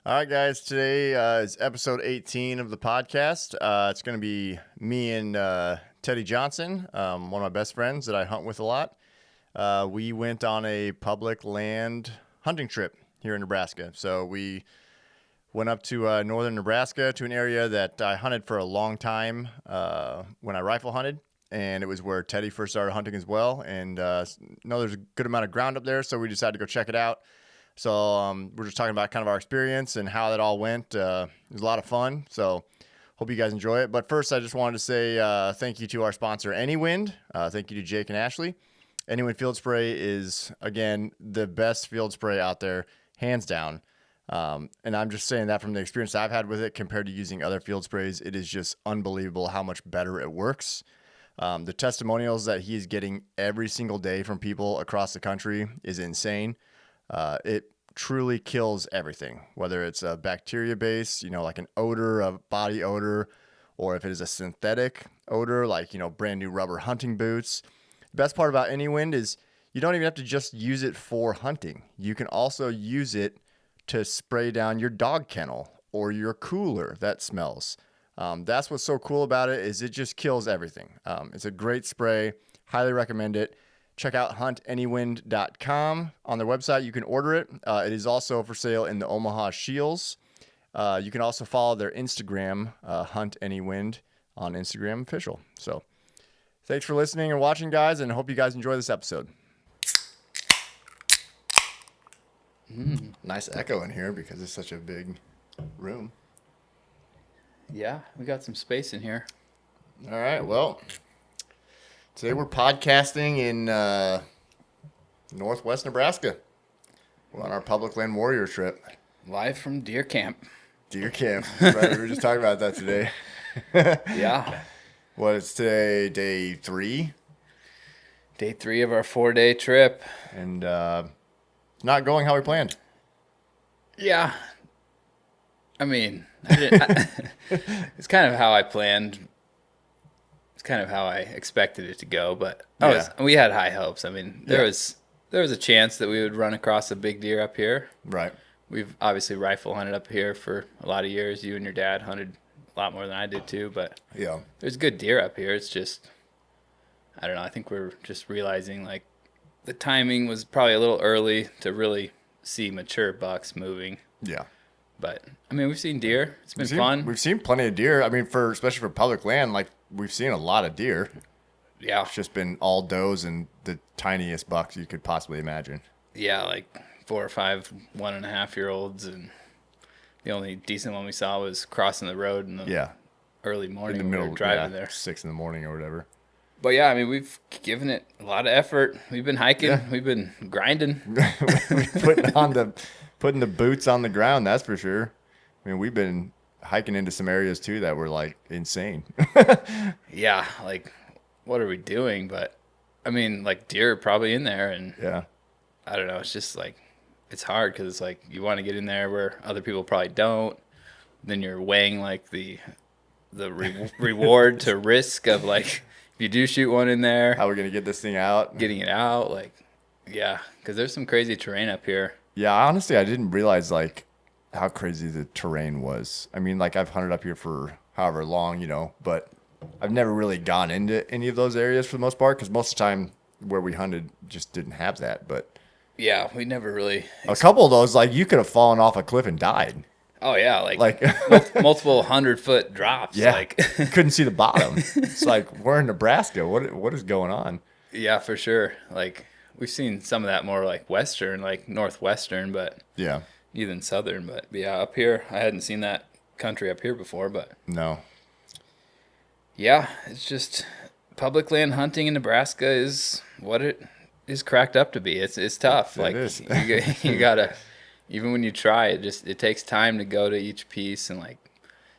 All right, guys. Today is episode 18 of the podcast. It's going to be me and Teddy Johnson, one of my best friends that I hunt with a lot. We went on a public land hunting trip here in Nebraska. So we went up to Northern Nebraska to an area that I hunted for a long time when I rifle hunted. And it was where Teddy first started hunting as well. And there's a good amount of ground up there, so we decided to go check it out. So we're just talking about kind of our experience and how that all went. It was a lot of fun. So hope you guys enjoy it. But first, I just wanted to say thank you to our sponsor, AnyWind. Thank you to Jake and Ashley. AnyWind Field Spray is, again, the best field spray out there, hands down. And I'm just saying that from the experience I've had with it compared to using other field sprays. It is just unbelievable how much better it works. The testimonials that he's getting every single day from people across the country is insane. It truly kills everything, whether it's a bacteria base, like an odor, a body odor, or if it is a synthetic odor, like, brand new rubber hunting boots. The best part about AnyWind is you don't even have to just use it for hunting. You can also use it to spray down your dog kennel or your cooler that smells. That's what's so cool about it is it just kills everything. It's a great spray. Highly recommend it. Check out huntannywind.com. On their website, you can order it. It is also for sale in the Omaha Shields. You can also follow their Instagram, huntannywind on Instagram official. So thanks for listening and watching, guys, and I hope you guys enjoy this episode. Nice echo in here because it's such a big room. Yeah, we got some space in here. All right, well, today we're podcasting in Northwest Nebraska. We're on our public land warrior trip. Live from deer camp. Deer camp. Right, we were just talking about that today. Yeah. What is today? Day 3? Day 3 of our 4-day trip. And not going how we planned. Yeah. I mean, it's kind of how I planned. It's kind of how I expected it to go, but we had high hopes. I mean, there was a chance that we would run across a big deer up here. Right. We've obviously rifle hunted up here for a lot of years. You and your dad hunted a lot more than I did too, but yeah, there's good deer up here. It's just, I don't know. I think we're just realizing like the timing was probably a little early to really see mature bucks moving. Yeah. But I mean, we've seen deer. It's been fun. We've seen plenty of deer. I mean, especially for public land, like we've seen a lot of deer. Yeah. It's just been all does and the tiniest bucks you could possibly imagine. Yeah, like 4 or 5 1.5-year-olds, and the only decent one we saw was crossing the road in the early morning. In the middle, we were driving there 6 in the morning or whatever. But yeah, I mean, we've given it a lot of effort. We've been hiking. Yeah. We've been grinding. Putting the boots on the ground, that's for sure. I mean, we've been hiking into some areas too that were like insane. Yeah, like what are we doing? But I mean, like deer are probably in there, and yeah, I don't know. It's just like it's hard because it's like you want to get in there where other people probably don't. Then you're weighing like the reward to risk of like if you do shoot one in there, how are we gonna get this thing out? Getting it out, like yeah, because there's some crazy terrain up here. Yeah, honestly, I didn't realize like how crazy the terrain was. I mean, like I've hunted up here for however long, but I've never really gone into any of those areas for the most part because most of the time where we hunted just didn't have that. But yeah, we never really. A couple of those, like you could have fallen off a cliff and died. Oh yeah, like multiple 100-foot drops. Yeah, like couldn't see the bottom. It's like we're in Nebraska. What is going on? Yeah, for sure. Like. We've seen some of that more like western, like northwestern, but yeah, even southern. But yeah, up here, I hadn't seen that country up here before. But no, yeah, it's just public land hunting in Nebraska is what it is cracked up to be. It's tough. Like it is. you gotta even when you try it takes time to go to each piece and like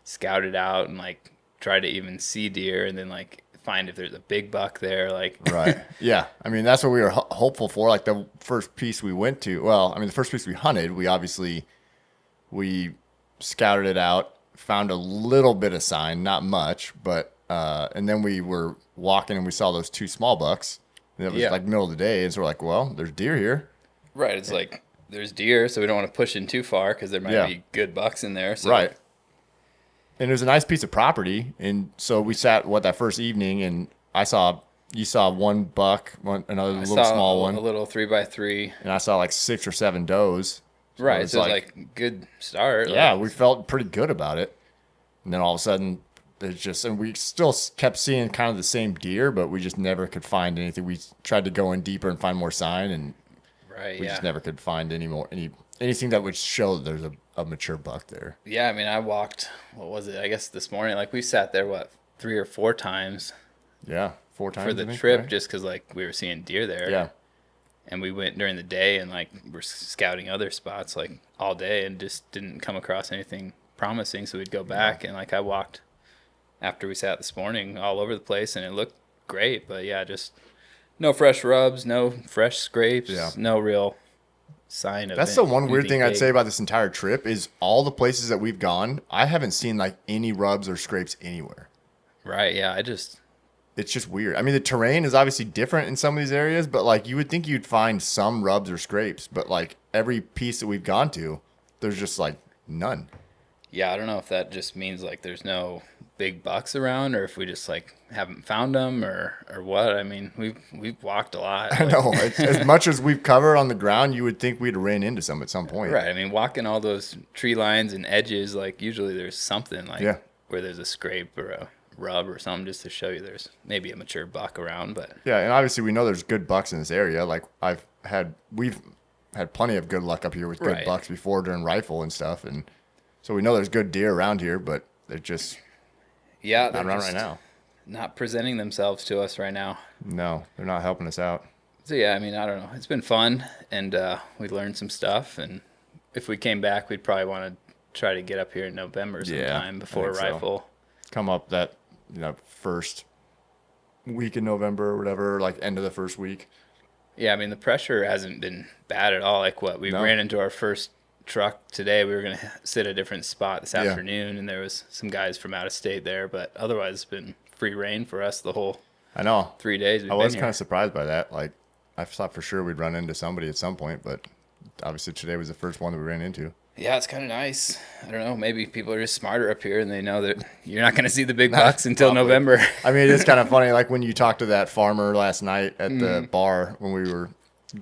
scout it out and like try to even see deer and then like find if there's a big buck there, like right. Yeah, I mean that's what we were hopeful for. Like the first piece we went to, the first piece we hunted, we scouted it out, found a little bit of sign, not much, but and then we were walking and we saw those 2 small bucks. And it was like middle of the day, and so we're like, well, there's deer here. Right, it's like there's deer, so we don't want to push in too far because there might be good bucks in there. So. Right. And it was a nice piece of property, and so we sat that first evening, and you saw one buck, another little small one, a little 3x3, and I saw like 6 or 7 does. So right, so it was like good start. Yeah, we felt pretty good about it, and then all of a sudden, and we still kept seeing kind of the same deer, but we just never could find anything. We tried to go in deeper and find more sign, and we just never could find anything that would show that there's a mature buck there. Yeah, I mean, I walked, what was it? I guess this morning, like we sat there, 3 or 4 times. Yeah, 4 times for the trip, right? Just because like we were seeing deer there. Yeah. And we went during the day and like we're scouting other spots like all day and just didn't come across anything promising. So we'd go back and like I walked after we sat this morning all over the place and it looked great. But yeah, just no fresh rubs, no fresh scrapes, no real sign of That's the one weird thing I'd say about this entire trip is all the places that we've gone, I haven't seen like any rubs or scrapes anywhere. Right, yeah, it's just weird. I mean, the terrain is obviously different in some of these areas, but like you would think you'd find some rubs or scrapes, but like every piece that we've gone to, there's just like none. Yeah, I don't know if that just means like there's no big bucks around or if we just like haven't found them or what. I mean, we've walked a lot. I know. As much as we've covered on the ground, you would think we'd ran into some at some point. Right. I mean, walking all those tree lines and edges, like usually there's something like where there's a scrape or a rub or something just to show you there's maybe a mature buck around. But yeah, and obviously we know there's good bucks in this area. Like we've had plenty of good luck up here with good bucks before during rifle and stuff, and so we know there's good deer around here, but they're just not around right now. Not presenting themselves to us right now. No, they're not helping us out. So yeah, I mean, I don't know. It's been fun, and we learned some stuff. And if we came back, we'd probably want to try to get up here in November sometime before rifle. Come up that first week in November or whatever, like end of the first week. Yeah, I mean the pressure hasn't been bad at all. Like we ran into our first truck today. We were going to sit a different spot this afternoon, and there was some guys from out of state there, but otherwise it's been free reign for us the whole 3 days. I was kind of surprised by that. Like I thought for sure we'd run into somebody at some point, but obviously today was the first one that we ran into. Yeah, it's kind of nice. I don't know. Maybe people are just smarter up here and they know that you're not going to see the big bucks until November. I mean, it's kind of funny. Like when you talked to that farmer last night at the bar when we were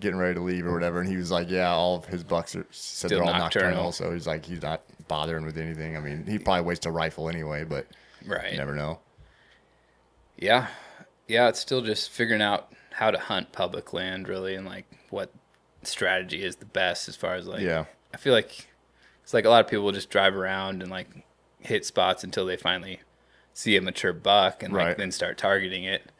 getting ready to leave or whatever, and he was like, yeah, all of his bucks they're all nocturnal. So he's like, he's not bothering with anything. I mean, he probably waits to rifle anyway, but you never know. Yeah. Yeah, it's still just figuring out how to hunt public land, really, and like what strategy is the best as far as like, I feel like it's like a lot of people will just drive around and like hit spots until they finally see a mature buck and like then start targeting it.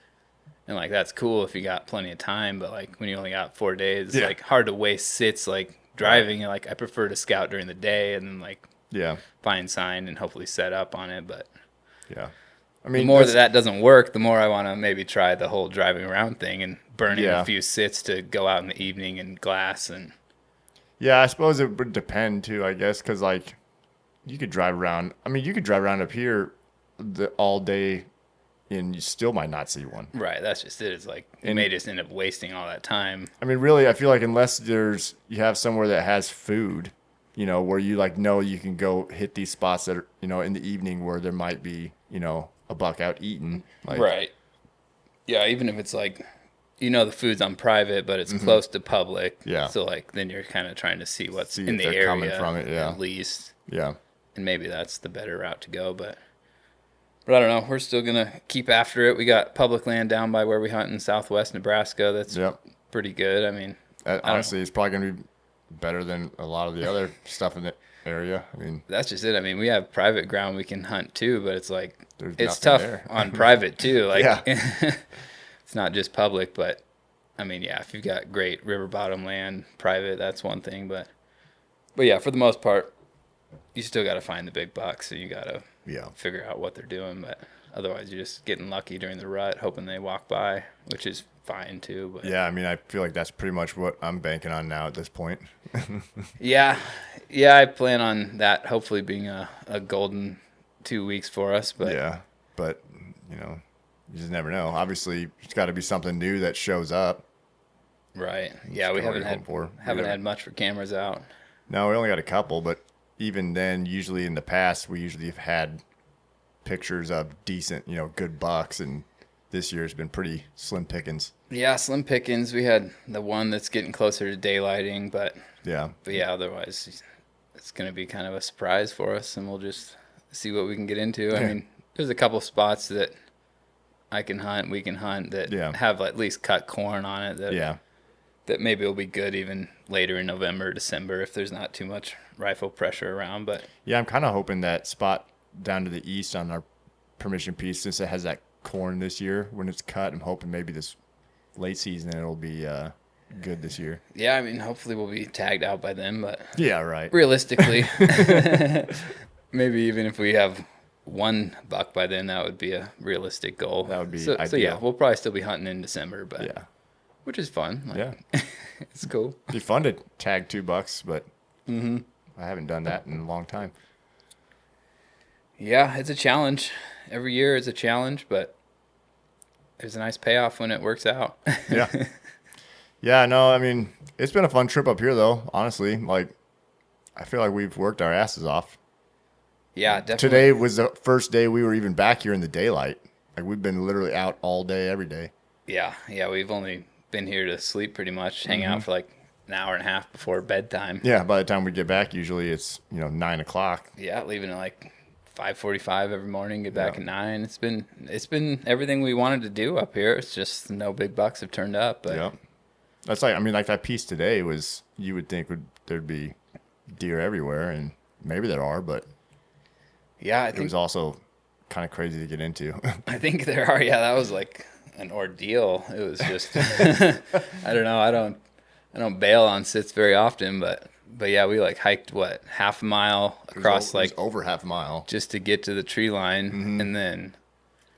And like that's cool if you got plenty of time, but like when you only got 4 days, it's like hard to waste sits like driving. And like I prefer to scout during the day and then like find sign and hopefully set up on it. But I mean, the more that doesn't work, the more I want to maybe try the whole driving around thing and burning a few sits to go out in the evening and glass and. Yeah, I suppose it would depend too, I guess, because like you could drive around. I mean, you could drive around up here all day and you still might not see one. Right, that's just it. It's like you may just end up wasting all that time. I mean, really, I feel like unless you have somewhere that has food, where you like know you can go hit these spots that are, in the evening where there might be, a buck out eating. Like, right. Yeah, even if it's like, the food's on private, but it's close to public. Yeah. So like then you're kind of trying to see what's in the area coming from it, at least. Yeah. And maybe that's the better route to go, but I don't know. We're still gonna keep after it. We got public land down by where we hunt in Southwest Nebraska. That's pretty good. I mean, honestly, it's probably gonna be better than a lot of the other stuff in the area. I mean, that's just it. I mean, we have private ground we can hunt too, but it's like it's tough on private too. Like. It's not just public, but I mean, if you've got great river bottom land, private, that's one thing. But yeah, for the most part, you still got to find the big bucks, and you got to figure out what they're doing. But otherwise, you're just getting lucky during the rut, hoping they walk by, which is fine too. But yeah, I mean, I feel like that's pretty much what I'm banking on now at this point. yeah, I plan on that hopefully being a golden 2 weeks for us. But but you just never know. Obviously, it's got to be something new that shows up. Right. Yeah, we haven't had much for cameras out. No, we only got a couple, but even then, usually in the past, we usually have had pictures of decent, good bucks, and this year's been pretty slim pickings. Yeah, slim pickings. We had the one that's getting closer to daylighting, but yeah, otherwise it's going to be kind of a surprise for us, and we'll just see what we can get into. I mean, there's a couple spots that we can hunt that have at least cut corn on it that maybe will be good even later in November, December if there's not too much rifle pressure around. But yeah, I'm kind of hoping that spot down to the east on our permission piece, since it has that corn this year when it's cut, I'm hoping maybe this late season it'll be good this year. Yeah, I mean, hopefully we'll be tagged out by then, but yeah, right. Realistically, maybe even if we have one buck by then, that would be a realistic goal. That would be so yeah, we'll probably still be hunting in December, but which is fun. It's cool. It'd be fun to tag 2 bucks, but I haven't done that in a long time. Yeah, it's a challenge. Every year is a challenge, but there's a nice payoff when it works out. Yeah, no, I mean, it's been a fun trip up here, though, honestly. Like, I feel like we've worked our asses off. Yeah, definitely. Today was the first day we were even back here in the daylight. Like, we've been literally out all day, every day. Yeah, we've only been here to sleep pretty much, hang out for like an hour and a half before bedtime. Yeah, by the time we get back, usually it's, 9 o'clock. Yeah, leaving at like 5:45 every morning, get back at 9. It's been everything we wanted to do up here. It's just no big bucks have turned up. But that's like that piece today was, you would think there'd be deer everywhere, and maybe there are, but yeah, I think it was also kind of crazy to get into. I think there are. Yeah, that was like an ordeal. It was just I don't know. I don't bail on sits very often, but yeah, we like hiked half a mile across, it was over half a mile just to get to the tree line, and then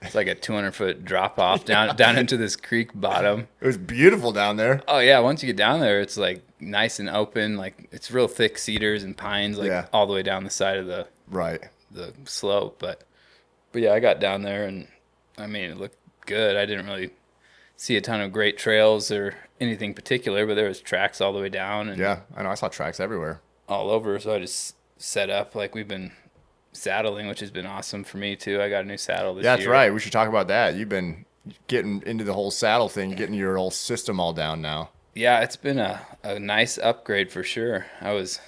it's like a 200-foot drop off down into this creek bottom. It was beautiful down there. Oh yeah, once you get down there, it's like nice and open. Like it's real thick cedars and pines, all the way down the side of the slope. But yeah, I got down there, and I mean, it looked good. I didn't really see a ton of great trails or anything particular, but there was tracks all the way down. And yeah, I know. I saw tracks everywhere. All over, so I just set up. Like, we've been saddling, which has been awesome for me, too. I got a new saddle this year. Yeah, that's right. We should talk about that. You've been getting into the whole saddle thing, getting your whole system all down now. Yeah, it's been a nice upgrade for sure. I was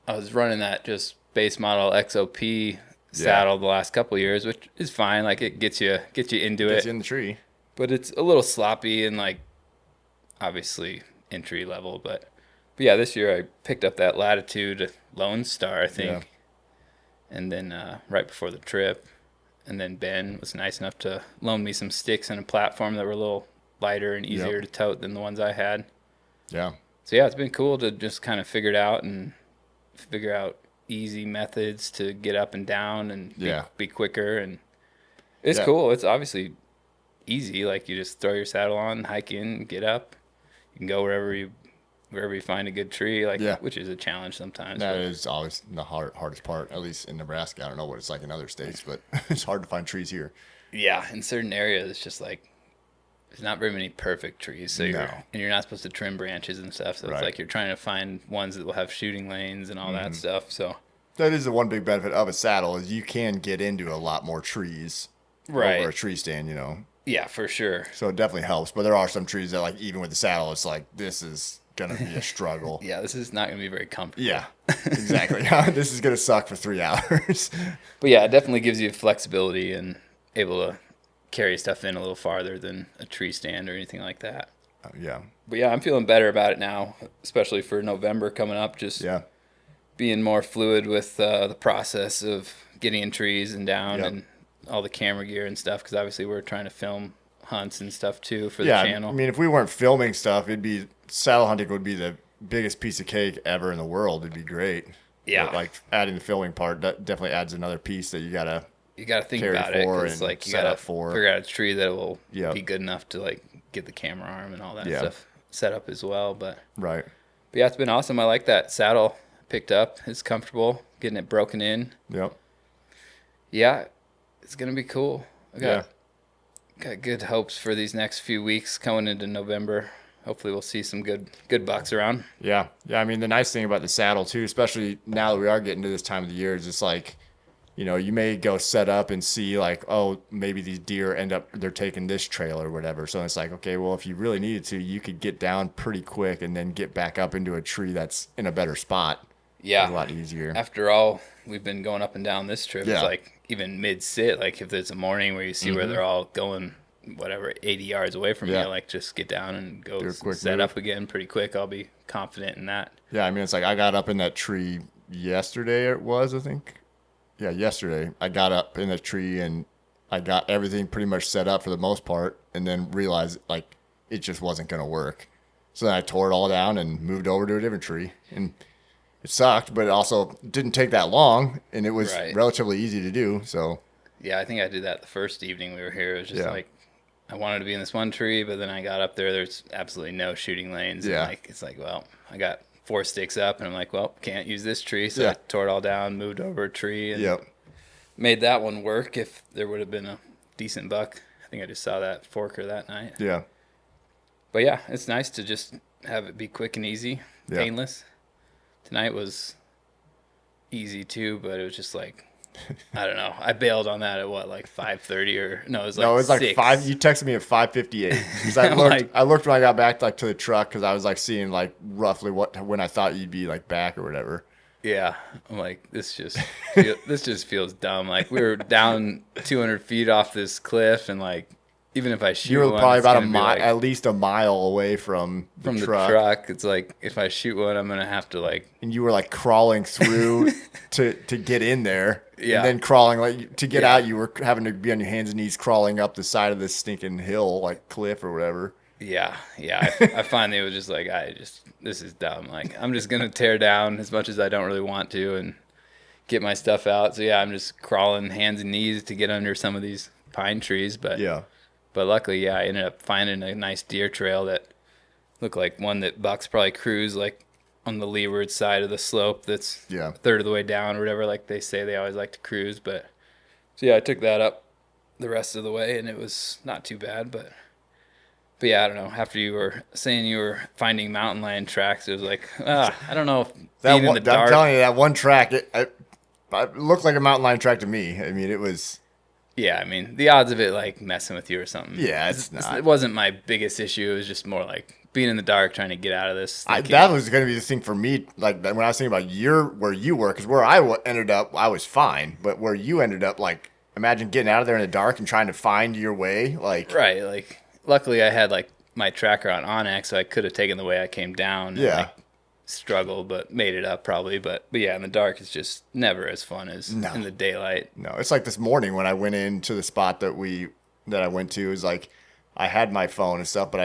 running that just base model XOP saddle the last couple of years, which is fine. Like, it gets you into it. Gets you in the tree. But it's a little sloppy and, like, obviously entry level. But yeah, this year I picked up that Latitude Lone Star, I think. Yeah. And then right before the trip. And then Ben was nice enough to loan me some sticks and a platform that were a little lighter and easier to tote than the ones I had. Yeah. So yeah, it's been cool to just kind of figure out easy methods to get up and down and be quicker. And it's cool. It's obviously easy. Like, you just throw your saddle on, hike in, get up. You can go wherever you find a good tree, which is a challenge sometimes. That is always the hardest part, at least in Nebraska. I don't know what it's like in other states, but it's hard to find trees here. Yeah, in certain areas, it's just like there's not very many perfect trees. So you're not supposed to trim branches and stuff. So it's like you're trying to find ones that will have shooting lanes and all that stuff. So that is the one big benefit of a saddle, is you can get into a lot more trees over a tree stand, Yeah, for sure. So it definitely helps. But there are some trees that, like, even with the saddle, it's like, this is going to be a struggle. Yeah, this is not going to be very comfortable. Yeah, exactly. This is going to suck for 3 hours. But yeah, it definitely gives you flexibility and able to carry stuff in a little farther than a tree stand or anything like that. Yeah. But yeah, I'm feeling better about it now, especially for November coming up. Just being more fluid with the process of getting in trees and down and all the camera gear and stuff, because obviously we're trying to film hunts and stuff too for the channel. I mean, if we weren't filming stuff, saddle hunting would be the biggest piece of cake ever in the world. It'd be great. Yeah. But, like, adding the filming part, that definitely adds another piece that you gotta think about it. It's like you gotta figure out a tree that will be good enough to, like, get the camera arm and all that stuff set up as well. But yeah, it's been awesome. I like that saddle picked up. It's comfortable getting it broken in. Yep. Yeah, it's gonna be cool. I got good hopes for these next few weeks going into November. hopefully we'll see some good bucks around. Yeah. Yeah. I mean, the nice thing about the saddle too, especially now that we are getting to this time of the year, is it's like, you may go set up and see like, oh, maybe these deer they're taking this trail or whatever. So it's like, okay, well, if you really needed to, you could get down pretty quick and then get back up into a tree that's in a better spot. Yeah. It's a lot easier. After all, we've been going up and down this trip. Yeah. It's like even mid-sit, like if there's a morning where you see where they're all going, whatever, 80 yards away from you, like just get down and go set up again pretty quick. I'll be confident in that. Yeah, I mean, it's like I got up in that tree yesterday, it was, I think. Yeah, yesterday. I got up in the tree and I got everything pretty much set up for the most part and then realized like it just wasn't going to work. So then I tore it all down and moved over to a different tree. And it sucked, but it also didn't take that long and it was relatively easy to do. So yeah, I think I did that the first evening we were here. It was just like I wanted to be in this one tree, but then I got up there. There's absolutely no shooting lanes. And it's like, well, I got 4 sticks up, and I'm like, well, can't use this tree. So I tore it all down, moved over a tree, and made that one work if there would have been a decent buck. I think I just saw that forker that night. Yeah. But yeah, it's nice to just have it be quick and easy, painless. Tonight was easy too, but it was just like, I don't know. I bailed on that at what, like 5:30 or no? It was like 6. 5. You texted me at 5:58. I looked when I got back to the truck because I was like seeing like roughly when I thought you'd be like back or whatever. Yeah, I'm like this just feels dumb. Like we were down 200 feet off this cliff, and like even if I shoot, you were one, probably about a mile, at least a mile away from the truck. It's like if I shoot one, I'm gonna have to like. And you were like crawling through to get in there. Yeah. And then crawling to get out, you were having to be on your hands and knees crawling up the side of this stinking hill, like cliff or whatever. Yeah. I finally was just like, this is dumb. Like I'm just gonna tear down as much as I don't really want to and get my stuff out. So yeah, I'm just crawling hands and knees to get under some of these pine trees. But luckily, I ended up finding a nice deer trail that looked like one that bucks probably cruise like on the leeward side of the slope that's a third of the way down or whatever, like they say they always like to cruise. But so I took that up the rest of the way and it was not too bad. But yeah, I don't know. After you were saying you were finding mountain lion tracks, it was like, I don't know if being in the dark. I'm telling you, that one track, it looked like a mountain lion track to me. I mean, it was. Yeah, I mean, the odds of it like messing with you or something. Yeah, it's not. It wasn't my biggest issue. It was just more like being in the dark, trying to get out of this. That was going to be the thing for me. Like when I was thinking about where you were, because where I ended up, I was fine. But where you ended up, like, imagine getting out of there in the dark and trying to find your way. Like right. Like, luckily I had like my tracker on Onyx, so I could have taken the way I came down. Yeah. And, like, struggled, but made it up probably. But yeah, in the dark, it's just never as fun as in the daylight. No, it's like this morning when I went into the spot that I went to. It was like I had my phone and stuff, but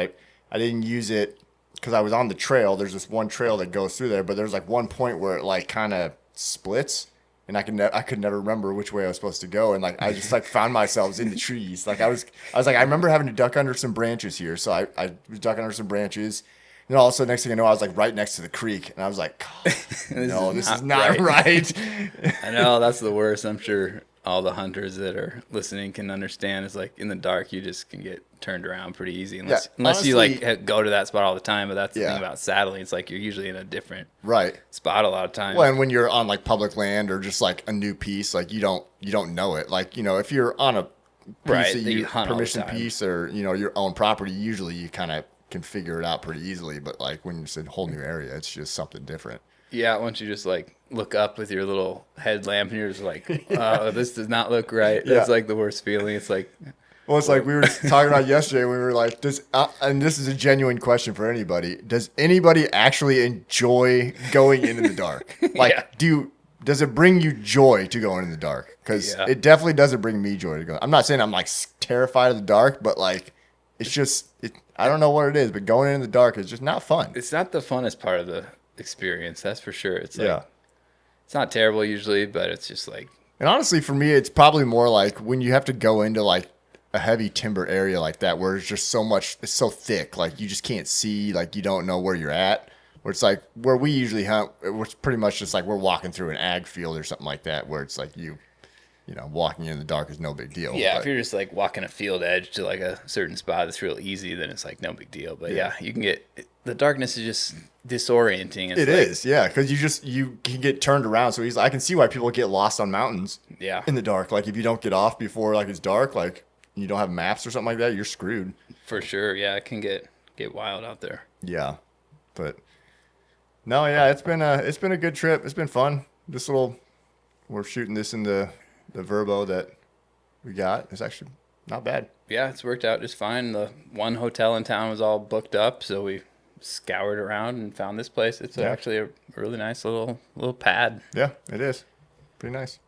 I didn't use it because I was on the trail. There's this one trail that goes through there, but there's like one point where it like kind of splits, and I could never remember which way I was supposed to go, and like I just like found myself in the trees. Like I was like I remember having to duck under some branches here, so I was ducking under some branches. And all of a sudden, next thing I know, I was like right next to the creek, and I was like, this is not right. I know, that's the worst. I'm sure all the hunters that are listening can understand. It's like in the dark, you just can get turned around pretty easy unless honestly, you like go to that spot all the time. But that's the thing about saddling. It's like you're usually in a different spot a lot of times. Well, and when you're on like public land or just like a new piece, like you don't know it. Like, if you're on a piece that you permission piece or, your own property, usually you kind of can figure it out pretty easily, but like when it's in a whole new area, it's just something different. Yeah, once you just like look up with your little headlamp and you're just like, oh, this does not look right. That's like the worst feeling. It's like, well, it's like we were talking about yesterday. We were like, and this is a genuine question for anybody. Does anybody actually enjoy going into the dark? Like, does it bring you joy to go in the dark? Because it definitely doesn't bring me joy to go. I'm not saying I'm like terrified of the dark, but like, it's just, I don't know what it is, but going in the dark is just not fun. It's not the funnest part of the experience, that's for sure. It's like, it's not terrible usually, but it's just like. And honestly, for me, it's probably more like when you have to go into like a heavy timber area like that, where it's just so much, it's so thick, like you just can't see, like you don't know where you're at. Where it's like where we usually hunt, it's pretty much just like we're walking through an ag field or something like that, where it's like walking in the dark is no big deal. Yeah, but, if you're just like walking a field edge to like a certain spot that's real easy, then it's like no big deal. But yeah, you can get the darkness is just disorienting. It is, yeah, because you can get turned around so easily. I can see why people get lost on mountains. Yeah, in the dark. Like if you don't get off before like it's dark, like you don't have maps or something like that, you're screwed. for sure. Yeah, it can get wild out there. Yeah, but no, yeah, it's been a good trip. It's been fun. We're shooting this in the Verbo that we got. It's actually not bad. Yeah, it's worked out just fine. The one hotel in town was all booked up, so we scoured around and found this place. It's actually a really nice little pad. Yeah, it is. Pretty nice.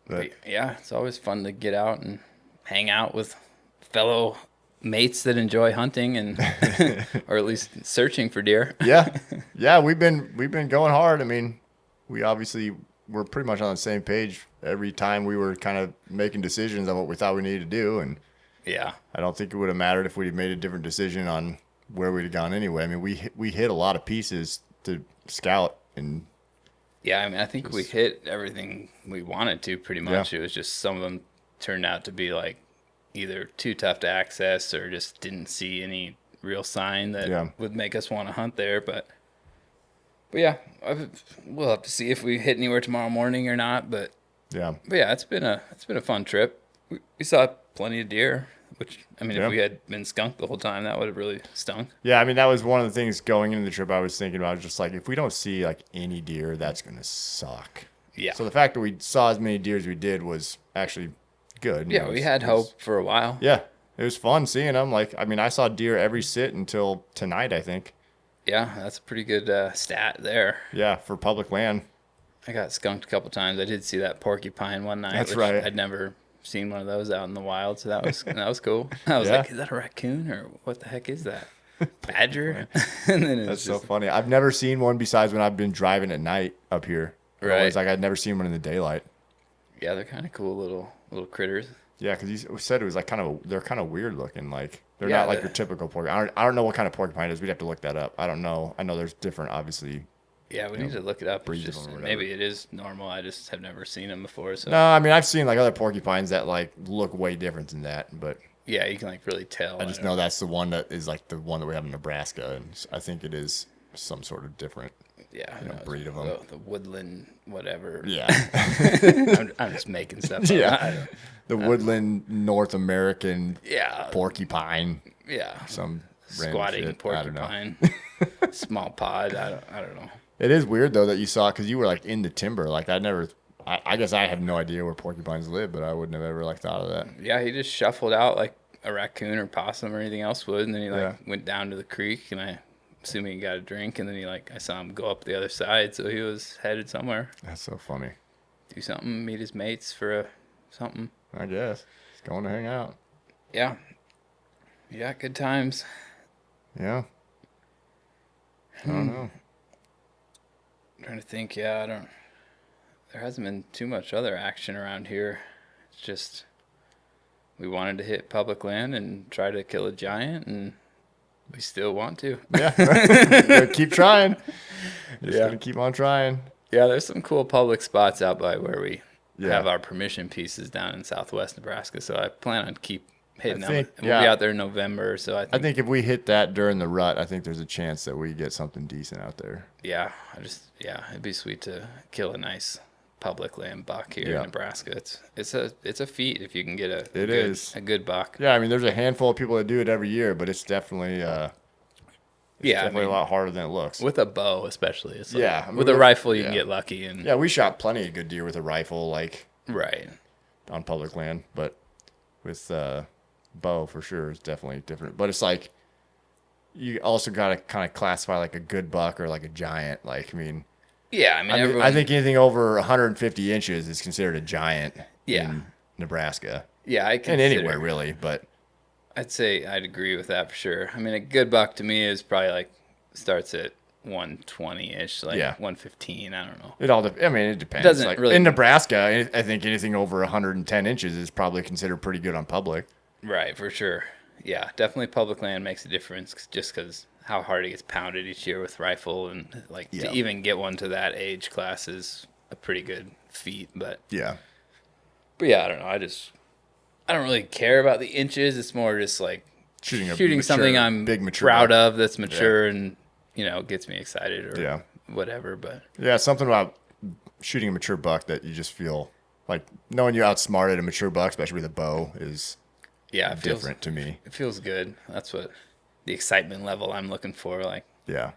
But yeah, it's always fun to get out and hang out with fellow mates that enjoy hunting and or at least searching for deer. Yeah, we've been going hard. I mean, we're pretty much on the same page every time we were kind of making decisions on what we thought we needed to do, and yeah, I don't think it would have mattered if we'd made a different decision on where we'd have gone anyway. I mean, we hit a lot of pieces to scout, and yeah, I mean, I think we hit everything we wanted to pretty much. Yeah. It was just some of them turned out to be like either too tough to access or just didn't see any real sign that would make us want to hunt there. But yeah, we'll have to see if we hit anywhere tomorrow morning or not. But yeah, it's been a fun trip. We saw plenty of deer, which I mean, if we had been skunked the whole time, that would have really stunk. Yeah, I mean, that was one of the things going into the trip I was thinking about. Just like if we don't see like any deer, that's gonna suck. Yeah. So the fact that we saw as many deer as we did was actually good. Yeah, we had hope for a while. Yeah, it was fun seeing them. Like, I mean, I saw deer every sit until tonight, I think. Yeah, that's a pretty good stat there. Yeah, for public land. I got skunked a couple times. I did see that porcupine one night. That's right. I'd never seen one of those out in the wild, so that was cool. I was like, is that a raccoon or what the heck is that? Badger? And then That's so funny. I've never seen one besides when I've been driving at night up here. Right. It's like I'd never seen one in the daylight. Yeah, they're kind of cool little critters. Yeah, because you said it was like they're kind of weird looking. Like they're not like your typical porcupine. I don't know what kind of porcupine it is. We'd have to look that up. I don't know. I know there's different, obviously. Yeah, we need to look it up. Maybe it is normal. I just have never seen them before. So no, I mean I've seen like other porcupines that like look way different than that, but yeah, you can like really tell. I just know that's the one that is like the one that we have in Nebraska, and I think it is some sort of different breed of them. The woodland, whatever. Yeah, I'm just making stuff up. Yeah, the woodland North American yeah porcupine. Yeah, some squatting porcupine, small pod. I don't know. It is weird though that you saw because you were like in the timber. Like I guess I have no idea where porcupines live, but I wouldn't have ever like thought of that. Yeah, he just shuffled out like a raccoon or possum or anything else would, and then he went down to the creek, and I assuming he got a drink, and then I saw him go up the other side, so he was headed somewhere. That's so funny. Do something, meet his mates for something. I guess he's going to hang out. Yeah. Yeah, good times. Yeah. I don't know. I'm trying to think. Yeah, there hasn't been too much other action around here. It's just we wanted to hit public land and try to kill a giant, and we still want to. Yeah. Keep trying. Just gonna keep on trying. Yeah, there's some cool public spots out by where we have our permission pieces down in southwest Nebraska, so I plan on keep hitting them. We'll be out there in November, so I think if we hit that during the rut, I think there's a chance that we get something decent out there. Yeah, it'd be sweet to kill a nice public land buck here in Nebraska. It's a feat if you can get a good buck. Yeah, I mean there's a handful of people that do it every year, but it's definitely definitely a lot harder than it looks. With a bow especially. It's like, I mean, with a rifle you can get lucky and we shot plenty of good deer with a rifle right on public land, but with bow for sure is definitely different. But it's like you also got to kind of classify like a good buck or like a giant. Like I think anything over 150 inches is considered a giant in Nebraska. Yeah, and anywhere really, but I'd say I'd agree with that for sure. I mean, a good buck to me is probably like starts at 120-ish, like 115. I don't know. It depends. It doesn't really in Nebraska. I think anything over 110 inches is probably considered pretty good on public. Right, for sure. Yeah, definitely public land makes a difference just because how hard it gets pounded each year with rifle, and to even get one to that age class is a pretty good feat. But But yeah, I don't know. I don't really care about the inches. It's more just like shooting something I'm proud of that's mature and, gets me excited or whatever. But yeah, something about shooting a mature buck that you just feel like knowing you outsmarted a mature buck, especially with a bow, is different to me. It feels good. That's what the excitement level I'm looking for. Like, yeah,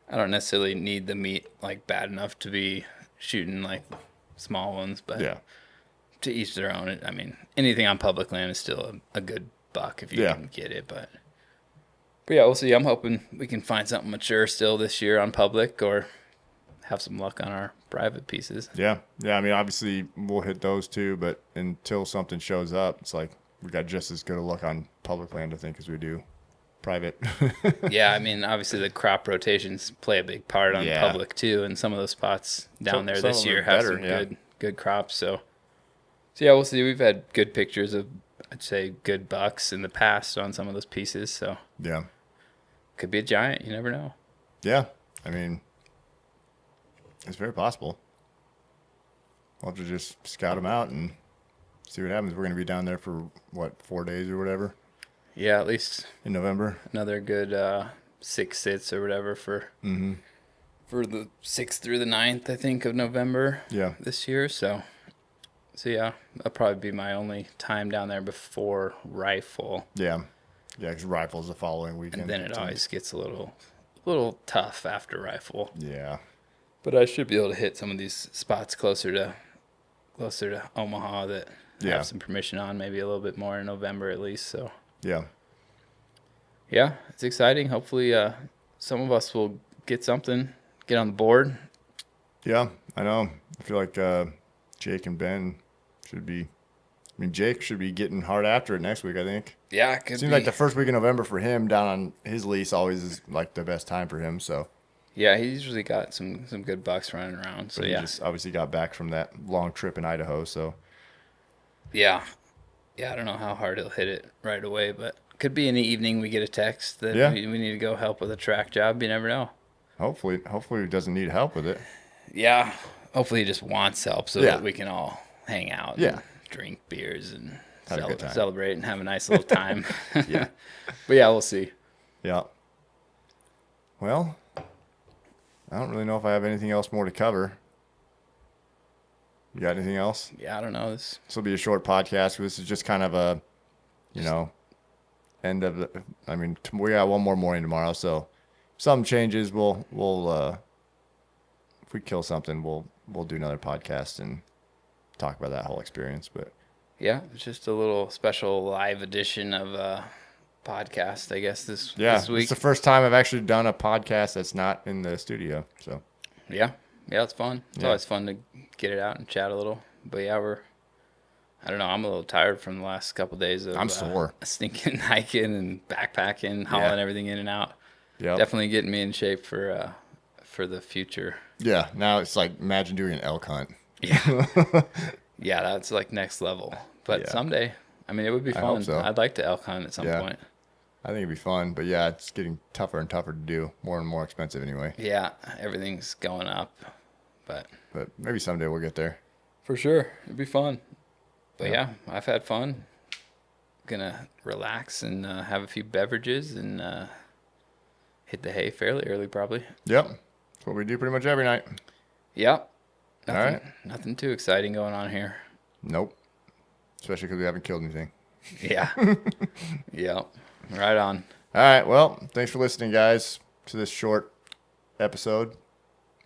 I don't necessarily need the meat like bad enough to be shooting like small ones, but to each their own. I mean, anything on public land is still a good buck if you can get it. But yeah, we'll see. I'm hoping we can find something mature still this year on public or have some luck on our private pieces. Yeah. I mean, obviously we'll hit those too, but until something shows up, it's like we got just as good a luck on public land, I think, as we do private. Yeah, I mean, obviously the crop rotations play a big part on public too, and some of those spots down there this year have some good crops. So yeah, we'll see. We've had good pictures of, I'd say, good bucks in the past on some of those pieces. So yeah, could be a giant. You never know. Yeah, I mean, it's very possible. We'll have to just scout them out and see what happens. We're going to be down there for, 4 days or whatever? Yeah, at least. In November. Another good 6 sits or whatever for the 6th through the 9th, I think, of November this year. So yeah, that'll probably be my only time down there before rifle. Yeah, because rifle's the following weekend. And then it always gets a little tough after rifle. Yeah. But I should be able to hit some of these spots closer to Omaha that I have some permission on, maybe a little bit more in November at least. So yeah, it's exciting. Hopefully, some of us will get on the board. Yeah, I know. I feel like Jake and Ben should be. I mean, Jake should be getting hard after it next week, I think. Yeah, it seems like the first week of November for him down on his lease always is like the best time for him. So. Yeah, he's usually got some good bucks running around. So he just obviously got back from that long trip in Idaho. So. Yeah, I don't know how hard he'll hit it right away, but could be in the evening we get a text that we need to go help with a track job. You never know. Hopefully he doesn't need help with it. Yeah, hopefully he just wants help so that we can all hang out and drink beers and celebrate and have a nice little time. Yeah. But yeah, we'll see. Yeah. Well, I don't really know if I have anything else more to cover. You got anything else? Yeah, I don't know. This will be a short podcast. This is just kind of a, end of the. I mean, we got one more morning tomorrow, so if something changes, we'll if we kill something, we'll do another podcast and talk about that whole experience. But yeah, it's just a little special live edition of podcast, I guess this week. It's the first time I've actually done a podcast that's not in the studio. So yeah, it's fun. It's always fun to get it out and chat a little. But yeah, I don't know, I'm a little tired from the last couple of days of I'm sore. Stinking hiking and backpacking, hauling everything in and out. Yeah, definitely getting me in shape for the future. Yeah, now it's like imagine doing an elk hunt. Yeah. Yeah, that's like next level. But someday, I mean, it would be fun. I hope so. I'd like to elk hunt at some point. I think it'd be fun, but yeah, it's getting tougher and tougher to do, more and more expensive anyway. Yeah, everything's going up, but maybe someday we'll get there. For sure, it'd be fun. But yeah, I've had fun. Gonna relax and have a few beverages and hit the hay fairly early, probably. Yep, that's what we do pretty much every night. Yep. Nothing too exciting going on here. Nope. Especially because we haven't killed anything. Yeah. Yep. Right on. All right. Well, thanks for listening, guys, to this short episode.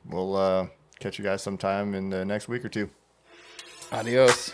We'll catch you guys sometime in the next week or two. Adios.